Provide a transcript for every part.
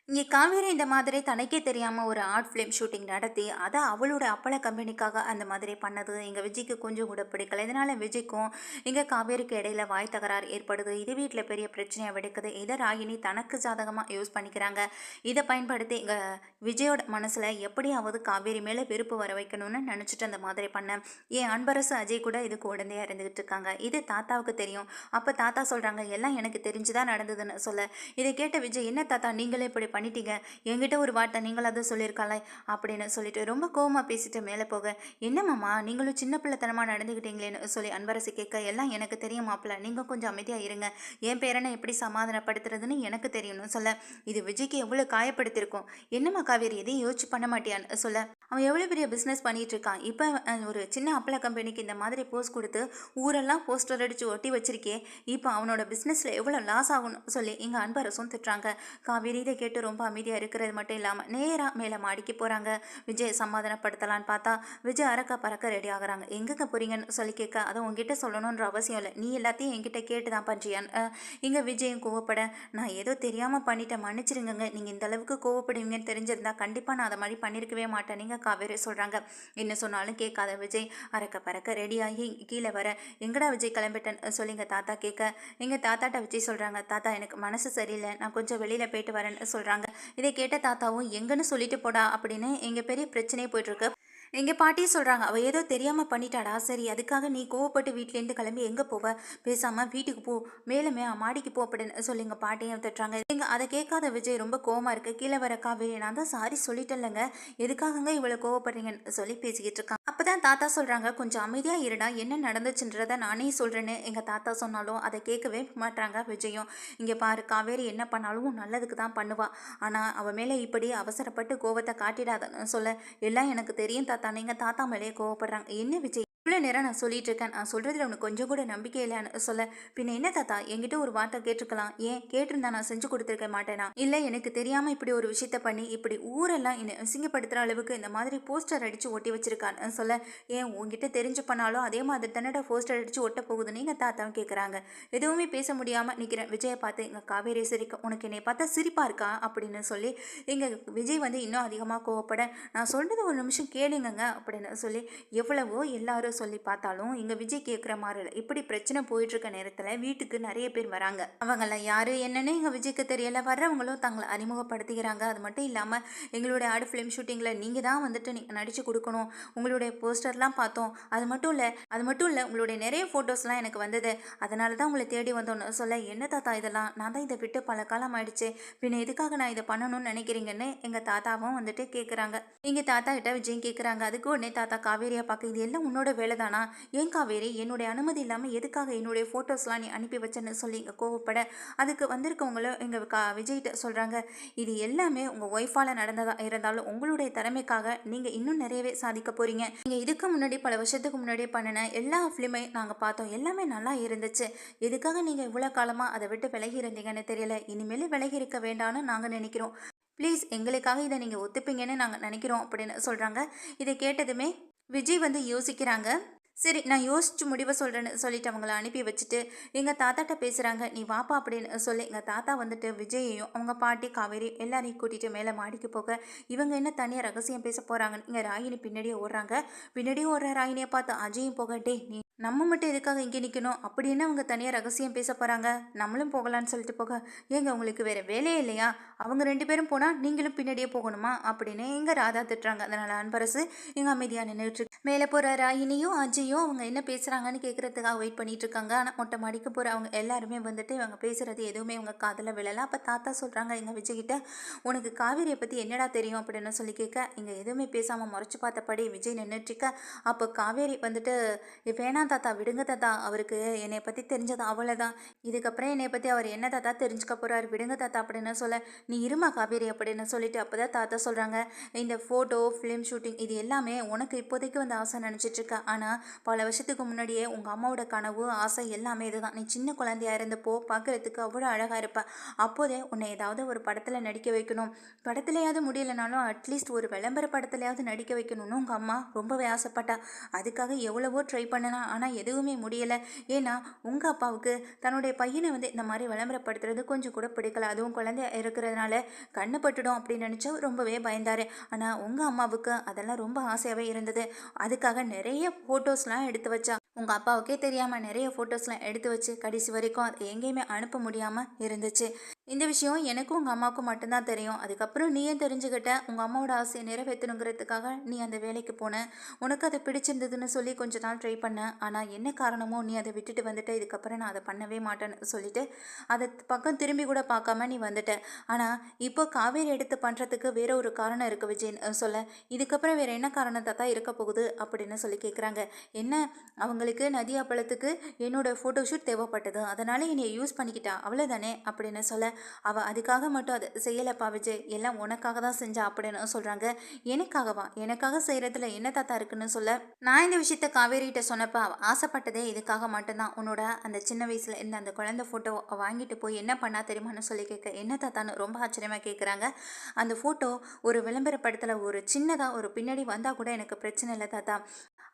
இங்கே காவேரி இந்த மாதிரி தனக்கே தெரியாமல் ஒரு ஆர்ட் ஃபிலிம் ஷூட்டிங் நடத்தி அதை அவளோட அப்பள கம்பெனிக்காக அந்த மாதிரி பண்ணது எங்கள் விஜய்க்கு கொஞ்சம் கூட பிடிக்கல. இதனால் விஜய்க்கும் இங்கே காவேரிக்கு இடையில வாய் தகராறு ஏற்படுது. இது வீட்டில் பெரிய பிரச்சனையாக வெடிக்குது. இதை ராகினி தனக்கு சாதகமாக யூஸ் பண்ணிக்கிறாங்க. இதை பயன்படுத்தி இங்கே விஜயோட மனசில் எப்படியாவது காவேரி மேலே வெறுப்பு வர வைக்கணும்னு நினச்சிட்டு அந்த மாதிரி பண்ணேன். என் அன்பரசு அஜய் கூட இதுக்கு உடந்தையாக இருந்துகிட்டு இருக்காங்க. இது தாத்தாவுக்கு தெரியும். அப்போ தாத்தா சொல்கிறாங்க எல்லாம் எனக்கு தெரிஞ்சுதான் நடந்ததுன்னு சொல்ல, இதை கேட்ட விஜய் என்ன தாத்தா நீங்களே இப்படி பண்ணிட்டீங்க, என்கிட்ட ஒரு வார்த்தை நீங்களாவது சொல்லியிருக்காளே அப்படின்னு சொல்லிட்டு ரொம்ப கோவமாக பேசிட்டு மேலே போக, என்ன மாமா நீங்களும் சின்ன பிள்ளைத்தனமாக நடந்துக்கிட்டீங்களேன்னு சொல்லி அன்பரசு கேட்க, எல்லாம் எனக்கு தெரியும் மாப்பிள்ள, நீங்கள் கொஞ்சம் அமைதியாக இருங்க, என் பேரனை எப்படி சமாதானப்படுத்துறதுன்னு எனக்கு தெரியணும்னு சொல்ல, இது விஜய்க்கு எவ்வளோ காயப்படுத்திருக்கும், என்னம்மா காவேரி எதையும் யோசிச்சு பண்ண மாட்டியான்னு சொல்ல, அவன் எவ்வளோ பெரிய பிஸ்னஸ் பண்ணிட்டு இருக்கான், இப்போ ஒரு சின்ன அப்பள கம்பெனிக்கு இந்த மாதிரி போஸ்ட் கொடுத்து ஊரெல்லாம் போஸ்டர் அடித்து ஒட்டி வச்சிருக்கே, இப்போ அவனோட பிஸ்னஸில் எவ்வளோ லாஸ் ஆகும்னு சொல்லி எங்கள் அன்பரசும் திட்டுறாங்க. காவேரி இதை கேட்டு ரொம்ப அமைதியாக இருக்கிறது மட்டும் இல்லாமல் நேராக மேலே மாடிக்கு போகிறாங்க. விஜய் சமாதானப்படுத்தலான்னு பார்த்தா விஜய் அறக்க பறக்க ரெடி ஆகுறாங்க. எங்கேங்க போகிறீங்கன்னு சொல்லி கேட்க, அதை உங்ககிட்ட சொல்லணுன்ற அவசியம் இல்லை, நீ எல்லாத்தையும் என்கிட்ட கேட்டு தான் பண்ணுறியான்னு இங்கே விஜயும் கோவப்பட, நான் ஏதோ தெரியாமல் பண்ணிட்டேன் மன்னிச்சிருங்க, நீங்கள் இந்த அளவுக்கு கோவப்படுவீங்கன்னு தெரிஞ்சிருந்தா கண்டிப்பாக நான் அதை மாதிரி பண்ணியிருக்கவே மாட்டேன் நீங்கள் காவேரி சொல்கிறாங்க. என்ன சொன்னாலும் கேட்காத விஜய் அறக்க பறக்க ரெடியாகி கீழே வர, எங்கடா விஜய் கிளம்பிட்டேன்னு சொல்லி எங்கள் தாத்தா கேட்க, எங்கள் தாத்தாட்ட விஜய் சொல்கிறாங்க, தாத்தா எனக்கு மனசு சரியில்லை, நான் கொஞ்சம் வெளியில் போயிட்டு வரேன்னு சொல்கிறாங்க. இதை கேட்ட தாத்தாவும் எங்கன்னு சொல்லிட்டு போடா அப்படின்னு எங்கள் பெரிய பிரச்சனையே போயிட்டுருக்கு. எங்கள் பாட்டியும் சொல்கிறாங்க, அவள் ஏதோ தெரியாமல் பண்ணிட்டாடா, சரி அதுக்காக நீ கோவப்பட்டு வீட்டிலேருந்து கிளம்பி எங்கே போவ, பேசாமல் வீட்டுக்கு போ, மேலுமே மாடிக்கு போ அப்படின்னு சொல்லி எங்கள் பாட்டியும் திட்டுறாங்க. எங்கள் அதை கேட்காத விஜய் ரொம்ப கோவமாக இருக்கு. கீழே வர காவேரி, நான் தான் சாரி சொல்லிட்டேன்லங்க, எதுக்காகங்க இவ்வளோ கோவப்படுறீங்கன்னு சொல்லி பேசிக்கிட்டு இருக்கான். அப்போ தான் தாத்தா சொல்கிறாங்க, கொஞ்சம் அமைதியாக இருடா, என்ன நடந்துச்சுன்றதை நானே சொல்கிறேன்னு எங்கள் தாத்தா சொன்னாலும் அதை கேட்கவே மாட்டாங்க விஜயும். இங்கே பாரு, காவேரி என்ன பண்ணாலும் நல்லதுக்கு தான் பண்ணுவா, ஆனால் அவள் மேலே இப்படி அவசரப்பட்டு கோவத்தை காட்டிடாதன்னு சொல்ல, எல்லாம் எனக்கு தெரியும் தாத்தா, நீங்கள் தாத்தா மேலேயே கோவப்படுறாங்க, என்ன விஜய் இவ்வளோ நேரம் நான் சொல்லிட்டு இருக்கேன், நான் சொல்கிறதுல உனக்கு கொஞ்சம் கூட நம்பிக்கை இல்லைன்னு சொல்ல, பின்ன என்ன தாத்தா என்கிட்ட ஒரு வார்த்தை கேட்டிருக்கலாம், ஏன் கேட்டிருந்தா நான் செஞ்சு கொடுத்துருக்க மாட்டேனா, இல்லை எனக்கு தெரியாமல் இப்படி ஒரு விஷயத்த பண்ணி இப்படி ஊரெல்லாம் என்னை அசிங்கப்படுத்துகிற அளவுக்கு இந்த மாதிரி போஸ்டர் அடித்து ஒட்டி வச்சிருக்கான்னு சொல்ல, ஏன் உங்ககிட்ட தெரிஞ்சு பண்ணாலும் அதே மாதிரி தானடா போஸ்டர் அடித்து ஒட்ட போகுதுன்னு எங்கள் தாத்தாவும் கேட்குறாங்க. எதுவுமே பேச முடியாமல் நிற்கிறேன். விஜயை பார்த்து எங்கள் காவேரி சிரிக்க, உனக்கு என்னை பார்த்தா சிரிப்பா இருக்கா அப்படின்னு சொல்லி எங்கள் விஜய் வந்து இன்னும் அதிகமாக கோவப்பட, நான் சொல்கிறது ஒரு நிமிஷம் கேளுங்கங்க அப்படின்னு சொல்லி எவ்வளவோ எல்லாரும் சொல்லி பார்த்தாலும் இங்கே விஜய் கேட்குற மாதிரி இல்லை. இப்படி பிரச்சனை போயிட்டு இருக்க நேரத்தில் வீட்டுக்கு நிறைய பேர் வராங்க. அவங்களாம் யாரு என்னன்னு எங்கள் விஜய்க்கு தெரியல. வர்றவங்களும் தங்களை அறிமுகப்படுத்திக்கிறாங்க. அது மட்டும் இல்லாமல் எங்களுடைய ஆடு ஃபிலிம் ஷூட்டிங்கில் நீங்கள் தான் வந்துட்டு நீங்கள் நடித்து கொடுக்கணும், உங்களுடைய போஸ்டர்லாம் பார்த்தோம், அது மட்டும் இல்லை உங்களுடைய நிறைய ஃபோட்டோஸ்லாம் எனக்கு வந்தது, அதனால தான் உங்களை தேடி வந்தோன்னு சொல்ல, என்ன தாத்தா இதெல்லாம், நான் தான் இதை விட்டு பல காலம் ஆயிடுச்சு, பின்ன எதுக்காக நான் இதை பண்ணணும்னு நினைக்கிறீங்கன்னு எங்கள் தாத்தாவும் வந்துட்டு கேட்குறாங்க. எங்கள் தாத்தா கிட்ட விஜய் கேட்குறாங்க. அதுக்கு உடனே தாத்தா காவேரியை பார்க்க, இது எல்லாம் உன்னோட வேலை தானா, ஏன் காவேரி என்னுடைய அனுமதி இல்லாமல் எதுக்காக என்னுடைய ஃபோட்டோஸ்லாம் நீ அனுப்பி வச்சேன்னு சொல்லி இங்கே கோவப்பட, அதுக்கு வந்திருக்கவங்களும் எங்கள் விஜய்கிட்ட சொல்கிறாங்க, இது எல்லாமே உங்கள் ஒய்ஃபால் நடந்ததாக இருந்தாலும் உங்களுடைய திறமைக்காக நீங்கள் இன்னும் நிறையவே சாதிக்க போகிறீங்க. நீங்கள் இதுக்கு முன்னாடி பல வருஷத்துக்கு முன்னாடியே பண்ணின எல்லா ஃபிலிமை நாங்கள் பார்த்தோம், எல்லாமே நல்லா இருந்துச்சு, எதுக்காக நீங்கள் இவ்வளோ காலமாக அதை விட்டு விலகி இருந்தீங்கன்னு தெரியல, இனிமேல் விலகி இருக்க வேண்டாம்னு நாங்கள் நினைக்கிறோம், ப்ளீஸ் எங்களுக்காக இதை நீங்கள் ஒத்துப்பீங்கன்னு நாங்கள் நினைக்கிறோம் அப்படின்னு சொல்கிறாங்க. இதை கேட்டதுமே விஜய் வந்து யோசிக்கிறாங்க. சரி நான் யோசிச்சு முடிவை சொல்கிறேன்னு சொல்லிட்டு அவங்கள அனுப்பி வச்சுட்டு எங்கள் தாத்தாட்ட பேசுகிறாங்க. நீ வாப்பா அப்படின்னு சொல்லி எங்கள் தாத்தா வந்துட்டு விஜயையும் அவங்க பாட்டி காவேரி எல்லாரையும் கூட்டிகிட்டு மேலே மாடிக்கு போக, இவங்க என்ன தனியாக ரகசியம் பேச போகிறாங்கன்னு இங்கே ராகினி பின்னாடியே ஓடுறாங்க. பின்னாடியே ஓடுற ராகினியை பார்த்து அஜயும் போக, டே நீ நம்ம மட்டும் எதுக்காக இங்கே நிற்கணும், அப்படி என்ன அவங்க தனியாக ரகசியம் பேச போகிறாங்க, நம்மளும் போகலான்னு சொல்லிட்டு போக, ஏங்க உங்களுக்கு வேறு வேலையே இல்லையா, அவங்க ரெண்டு பேரும் போனால் நீங்களும் பின்னாடியே போகணுமா அப்படின்னு எங்கள் ராதா திட்டுறாங்க. அதனால் அன்பரசு எங்கள் அமைதியாக நின்றுட்டு மேலே போகிற ராகினியும் அஜயும் அவங்க என்ன பேசுகிறாங்கன்னு கேட்குறதுக்காக வெயிட் பண்ணிட்டு இருக்காங்க. ஆனால் மொட்டை மாடிக்கு போகிற அவங்க எல்லாருமே வந்துட்டு இவங்க பேசுகிறது எதுவுமே அவங்க காதில் விழலை. அப்போ தாத்தா சொல்கிறாங்க எங்கள் விஜய்கிட்ட, உனக்கு காவேரியை பற்றி என்னடா தெரியும் அப்படின்னு சொல்லி கேட்க, இங்கே எதுவுமே பேசாமல் முறைச்சி பார்த்தபடி விஜய் நின்றுட்டுருக்க. அப்போ காவேரி வந்துட்டு, வேணாம் தாத்தா விடுங்க தாத்தா, அவருக்கு என்னை பற்றி தெரிஞ்சது அவ்வளோதான், இதுக்கப்புறம் என்னை பற்றி அவர் என்ன தாத்தா தெரிஞ்சுக்க போகிறார், விடுங்க தாத்தா அப்படின்னு சொல்ல, நீ இருமா காவேரி அப்படின்னு சொல்லிட்டு அப்போ தான் தாத்தா சொல்கிறாங்க, இந்த ஃபோட்டோ ஃபிலிம் ஷூட்டிங் இது எல்லாமே உனக்கு இப்போதைக்கு வந்து ஆசை நினச்சிட்ருக்க, ஆனால் பல வருஷத்துக்கு முன்னாடியே உங்கள் அம்மாவோட கனவு ஆசை எல்லாமே இதுதான், நீ சின்ன குழந்தையா இருந்தப்போ பார்க்குறதுக்கு அவ்வளோ அழகாக இருப்ப, அப்போதே உன்னை ஏதாவது ஒரு படத்தில் நடிக்க வைக்கணும், படத்துலையாவது முடியலைனாலும் அட்லீஸ்ட் ஒரு விளம்பர படத்துலையாவது நடிக்க வைக்கணும்னு உங்கள் அம்மா ரொம்பவே ஆசைப்பட்டா, அதுக்காக எவ்வளவோ ட்ரை பண்ணனா, ஆனால் எதுவுமே முடியலை. ஏன்னா உங்கள் அப்பாவுக்கு தன்னுடைய பையனை வந்து இந்த மாதிரி விளம்பரப்படுத்துறது கொஞ்சம் கூட பிடிக்கல. அதுவும் குழந்தை இருக்கிறதுனால கண்ணு பட்டுடும் அப்படின்னு நினச்சா ரொம்பவே பயந்தார். ஆனால் உங்கள் அம்மாவுக்கு அதெல்லாம் ரொம்ப ஆசையாகவே இருந்தது. அதுக்காக நிறைய ஃபோட்டோஸ்லாம் எடுத்து வச்சா. உங்கள் அப்பாவுக்கே தெரியாமல் நிறைய ஃபோட்டோஸ்லாம் எடுத்து வச்சு கடைசி வரைக்கும் அதை எங்கேயுமே அனுப்ப முடியாமல் இருந்துச்சு. இந்த விஷயம் எனக்கும் உங்கள் அம்மாவுக்கும் மட்டும்தான் தெரியும். அதுக்கப்புறம் நீயே தெரிஞ்சுக்கிட்ட உங்கள் அம்மாவோட ஆசையை நிறைவேற்றணுங்கிறதுக்காக நீ அந்த வேலைக்கு போன. உனக்கு அதை பிடிச்சிருந்ததுன்னு சொல்லி கொஞ்ச நாள் ட்ரை பண்ண. ஆனால் என்ன காரணமோ நீ அதை விட்டுட்டு வந்துட்ட. இதுக்கப்புறம் நான் அதை பண்ணவே மாட்டேன்னு சொல்லிட்டு அதை பக்கம் திரும்பி கூட பார்க்காம நீ வந்துட்ட. ஆனால் இப்போ காவேரி எடுத்து பண்ணுறதுக்கு வேற ஒரு காரணம் இருக்குது விஜய்ன்னு சொல்ல. இதுக்கப்புறம் வேற என்ன காரணத்தை தான் இருக்க போகுது அப்படின்னு சொல்லி கேட்குறாங்க. என்ன, அவங்களுக்கு நதியா பழத்துக்கு என்னோட ஃபோட்டோஷூட் தேவைப்பட்டது, அதனால என்னை யூஸ் பண்ணிக்கிட்டா அவ்வளோதானே அப்படின்னு சொல்ல. அவள் அதுக்காக மட்டும் அதை செய்யலைப்பா விஜய், எல்லாம் உனக்காக தான் செஞ்சா அப்படின்னு சொல்கிறாங்க. எனக்காகவா? எனக்காக செய்கிறதுல என்ன தாத்தா இருக்குன்னு சொல்ல. நான் இந்த விஷயத்த காவேரிகிட்ட சொன்னப்போ அவள் ஆசைப்பட்டதே இதுக்காக மட்டும்தான். உன்னோட அந்த சின்ன வயசில் இருந்த அந்த குழந்தை ஃபோட்டோ வாங்கிட்டு போய் என்ன பண்ணா தெரியுமான்னு சொல்லி கேட்க. என்ன தாத்தான்னு ரொம்ப ஆச்சரியமாக கேட்குறாங்க. அந்த ஃபோட்டோ ஒரு விளம்பரப்படத்தில் ஒரு சின்னதாக ஒரு பின்னாடி வந்தால் கூட எனக்கு பிரச்சனை இல்லை தாத்தா.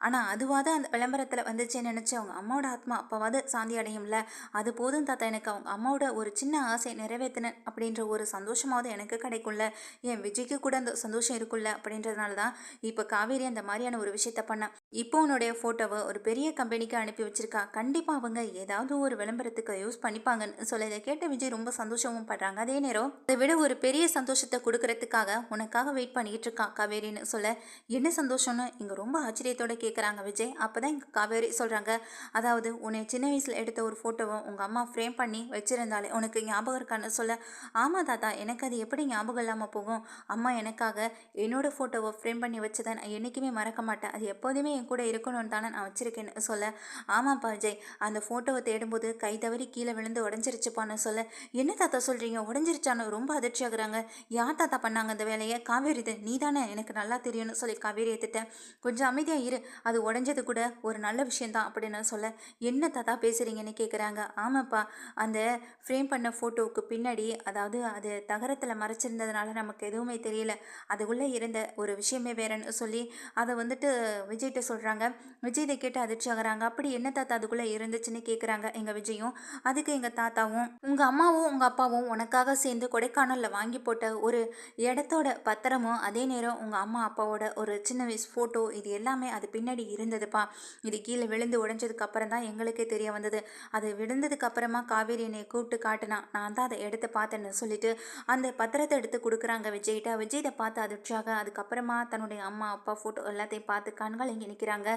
ஆனால் அதுவாது அந்த விளம்பரத்தில் வந்துச்சேன்னு நினச்சி அவங்க அம்மாவோட ஆத்மா அப்பாவாது சாந்தி அடையும்ல, அது போதும் தாத்தா. எனக்கு அவங்க அம்மாவோட ஒரு சின்ன ஆசை நிறைவேற்றினேன் அப்படின்ற ஒரு சந்தோஷமாவது எனக்கு கிடைக்கும்ல. என் விஜய்க்கு கூட அந்த சந்தோஷம் இருக்குல்ல அப்படின்றதுனால தான் இப்போ காவேரி அந்த மாதிரியான ஒரு விஷயத்த பண்ணேன். இப்போ உன்னுடைய ஃபோட்டோவை ஒரு பெரிய கம்பெனிக்கு அனுப்பி வச்சிருக்கா. கண்டிப்பாக அவங்க ஏதாவது ஒரு விளம்பரத்துக்கு யூஸ் பண்ணிப்பாங்கன்னு சொல்ல, இதை கேட்ட விஜய் ரொம்ப சந்தோஷமும் படுறாங்க. அதே நேரம் அதை விட ஒரு பெரிய சந்தோஷத்தை கொடுக்கறதுக்காக உனக்காக வெயிட் பண்ணிக்கிட்டு இருக்கான் காவேரின்னு சொல்ல. என்ன சந்தோஷம்னு இங்கே ரொம்ப ஆச்சரியத்தோட கேட்குறாங்க விஜய். அப்போ தான் இங்கே காவேரி சொல்கிறாங்க, அதாவது உன்னை சின்ன வயசில் எடுத்த ஒரு ஃபோட்டோவை உங்கள் அம்மா ஃப்ரேம் பண்ணி வச்சுருந்தாலே உனக்கு ஞாபகம் இருக்கான்னு சொல்ல. ஆமாம் தாத்தா, எனக்கு அது எப்படி ஞாபகம் இல்லாமல் போகும்? அம்மா எனக்காக என்னோட ஃபோட்டோவை ஃப்ரேம் பண்ணி வச்சதை நான் என்றைக்குமே மறக்க மாட்டேன். அது எப்போதுமே என் கூட இருக்கணும்னு தானே நான் வச்சுருக்கேன்னு சொல்ல. ஆமாப்பா விஜய், அந்த ஃபோட்டோவை தேடும்போது கை தவறி கீழே விழுந்து உடஞ்சிருச்சுப்பான்னு சொல்ல. என்ன தாத்தா சொல்கிறீங்க? உடஞ்சிருச்சான்னு ரொம்ப அதிர்ச்சி ஆகுறாங்க. யார் தாத்தா பண்ணாங்க அந்த வேலையை? காவேரி இது நீ தானே, எனக்கு நல்லா தெரியும்னு சொல்லி காவேரி ஏற்றுட்டேன். கொஞ்சம் அமைதியாக இரு, அது உடஞ்சது கூட ஒரு நல்ல விஷயந்தான் அப்படின்னு சொல்ல. என்ன தாத்தா பேசுகிறீங்கன்னு கேட்குறாங்க. ஆமாப்பா, அந்த ஃப்ரேம் பண்ண ஃபோட்டோவுக்கு பின்னாடி, அதாவது அது தகரத்தில் மறைச்சிருந்ததுனால நமக்கு எதுவுமே தெரியல, அதுக்குள்ளே இருந்த ஒரு விஷயமே வேறன்னு சொல்லி அதை வந்துட்டு விஜய்கிட்ட சொல்கிறாங்க. விஜய் இதை கேட்டு அதிர்ச்சி ஆகுறாங்க. அப்படி என்ன தாத்தா அதுக்குள்ளே இருந்துச்சுன்னு கேட்குறாங்க எங்கள் விஜயும். அதுக்கு எங்கள் தாத்தாவும், உங்கள் அம்மாவும் உங்கள் அப்பாவும் உனக்காக சேர்ந்து கொடைக்கானலில் வாங்கி போட்ட ஒரு இடத்தோட பத்திரமும், அதே நேரம் உங்கள் அம்மா அப்பாவோட ஒரு சின்ன வயசு ஃபோட்டோ, இது எல்லாமே அது பின்னாடி இருந்ததுப்பா. இது கீழே விழுந்து உடைஞ்சதுக்கு அப்புறம் தான் எங்களுக்கே தெரிய வந்தது. அது விழுந்ததுக்கு அப்புறமா காவேரி என்னை கூப்பிட்டு காட்டினா, நான் தான் அதை எடுத்து பார்த்தேன்னு சொல்லிட்டு அந்த பத்திரத்தை எடுத்து கொடுக்குறாங்க விஜய்கிட்ட. விஜய் இதை பார்த்து அதிர்ச்சியாக அதுக்கப்புறமா தன்னுடைய அம்மா அப்பா ஃபோட்டோ எல்லாத்தையும் பார்த்து கண்கள் இங்கே நிற்கிறாங்க.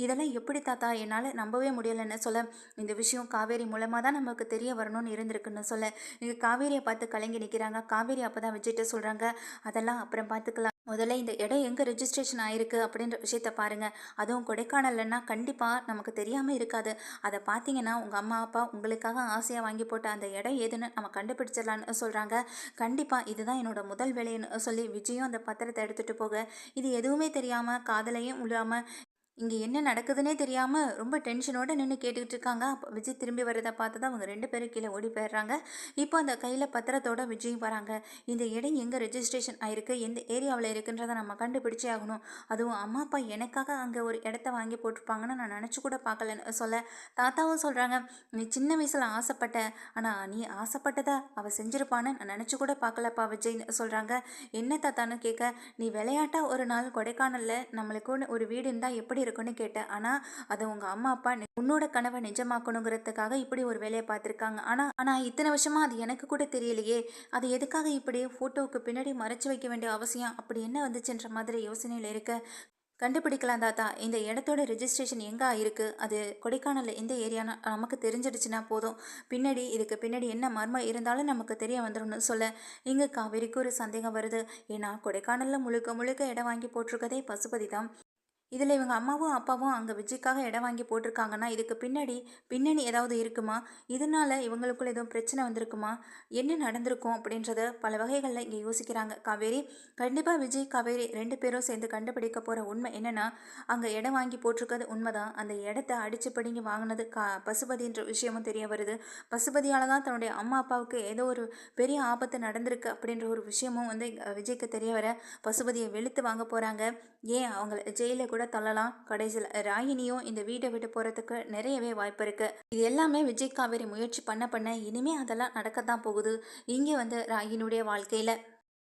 இதெல்லாம் எப்படி தாத்தா, என்னால் நம்பவே முடியலைன்னு சொல்ல. இந்த விஷயம் காவேரி மூலமாக தான் நமக்கு தெரிய வரணும்னு இருந்திருக்குன்னு சொல்ல. இங்கே காவேரியை பார்த்து கலங்கி நிற்கிறாங்க. காவேரி அப்போ தான் விஜய்கிட்ட சொல்கிறாங்க, அதெல்லாம் அப்புறம் பார்த்துக்கலாம், முதல்ல இந்த இடம் எங்கே ரெஜிஸ்ட்ரேஷன் ஆயிருக்கு அப்படின்ற விஷயத்த பாருங்கள். அதுவும் கொடைக்கானல்னா கண்டிப்பாக நமக்கு தெரியாமல் இருக்காது. அதை பார்த்தீங்கன்னா உங்கள் அம்மா அப்பா உங்களுக்காக ஆசையாக வாங்கி போட்ட அந்த இடம் ஏதுன்னு நம்ம கண்டுபிடிச்சிடலான்னு சொல்கிறாங்க. கண்டிப்பாக இதுதான் என்னோட முதல் வேலைன்னு சொல்லி விஜயும் அந்த பத்திரத்தை எடுத்துகிட்டு போக, இது எதுவுமே தெரியாமல் காதலையும் இல்லாமல் இங்கே என்ன நடக்குதுன்னே தெரியாமல் ரொம்ப டென்ஷனோடு நின்று கேட்டுக்கிட்டு இருக்காங்க. அப்போ விஜய் திரும்பி வரதை பார்த்து தான் அவங்க 2 பேரும் கீழே ஓடி போயிடுறாங்க. இப்போ அந்த கையில் பத்திரத்தோட விஜயும் வராங்க. இந்த இடம் எங்கே ரெஜிஸ்ட்ரேஷன் ஆயிருக்கு, எந்த ஏரியாவில் இருக்குன்றதை நம்ம கண்டுபிடிச்சே ஆகணும். அதுவும் அம்மா அப்பா எனக்காக அங்கே ஒரு இடத்த வாங்கி போட்டிருப்பாங்கன்னு நான் நினச்சி கூட பார்க்கலன்னு சொல்ல. தாத்தாவும் சொல்கிறாங்க, நீ சின்ன வயசில் ஆசைப்பட்ட, ஆனால் நீ ஆசைப்பட்டதை அவள் செஞ்சிருப்பான்னு நான் நினச்சி கூட பார்க்கலப்பா விஜய்னு சொல்கிறாங்க. என்ன தாத்தான்னு கேட்க, நீ விளையாட்டா ஒரு நாள் கொடைக்கானலில் நம்மளுக்கு ஒரு வீடு இருந்தால் எப்படி இருக்குன்னு கேட்டேன். ஆனால் அது உங்கள் அம்மா அப்பா உன்னோட கனவை நிஜமாக்கணுங்கிறதுக்காக இப்படி ஒரு வேலையை பார்த்துருக்காங்க. ஆனால் இத்தனை வருஷமா அது எனக்கு கூட தெரியலையே, அது எதுக்காக இப்படி ஃபோட்டோவுக்கு பின்னாடி மறைச்சு வைக்க வேண்டிய அவசியம் அப்படி என்ன வந்துச்சுன்ற மாதிரி யோசனையில் இருக்க. கண்டுபிடிக்கலாம் தாத்தா, இந்த இடத்தோட ரெஜிஸ்ட்ரேஷன் எங்கே இருக்குது, அது கொடைக்கானலில் எந்த ஏரியானா நமக்கு தெரிஞ்சிடுச்சுன்னா போதும், பின்னாடி இதுக்கு பின்னாடி என்ன மர்மம் இருந்தாலும் நமக்கு தெரிய வந்துடும்னு சொல்ல. இங்கே காவேரிக்கு ஒரு சந்தேகம் வருது. ஏன்னா கொடைக்கானலில் முழுக்க முழுக்க இடம் வாங்கி போட்டிருக்கதே பசுபதி தான். இதில் இவங்க அம்மாவும் அப்பாவும் அங்கே விஜய்க்காக இடம் வாங்கி போட்டிருக்காங்கன்னா இதுக்கு பின்னணி ஏதாவது இருக்குமா, இதனால் இவங்களுக்குள்ள எதுவும் பிரச்சனை வந்திருக்குமா, என்ன நடந்திருக்கும் அப்படின்றத பல வகைகளில் இங்கே யோசிக்கிறாங்க காவேரி. கண்டிப்பாக விஜய் காவேரி 2 பேரும் சேர்ந்து கண்டுபிடிக்க போகிற உண்மை என்னென்னா, அங்கே இடம் வாங்கி போட்டிருக்கிறது உண்மைதான். அந்த இடத்த அடித்து பிடிங்கி வாங்கினது பசுபதின்ற விஷயமும் தெரிய வருது. பசுபதியால் தான் தன்னுடைய அம்மா அப்பாவுக்கு ஏதோ ஒரு பெரிய ஆபத்து நடந்திருக்கு அப்படின்ற ஒரு விஷயமும் வந்து விஜய்க்கு தெரிய வர பசுபதியை வெளுத்து வாங்க போகிறாங்க. ஏன் அவங்கள ஜெயிலில் கூட கூட தள்ளலாம். கடைசியில் ராகினியும் இந்த வீட்டை விட்டு போகிறதுக்கு நிறையவே வாய்ப்பு இருக்குது. இது எல்லாமே விஜய் காவேரி முயற்சி பண்ண இனிமே அதெல்லாம் நடக்க தான் போகுது இங்கே ராகினுடைய வாழ்க்கையில்.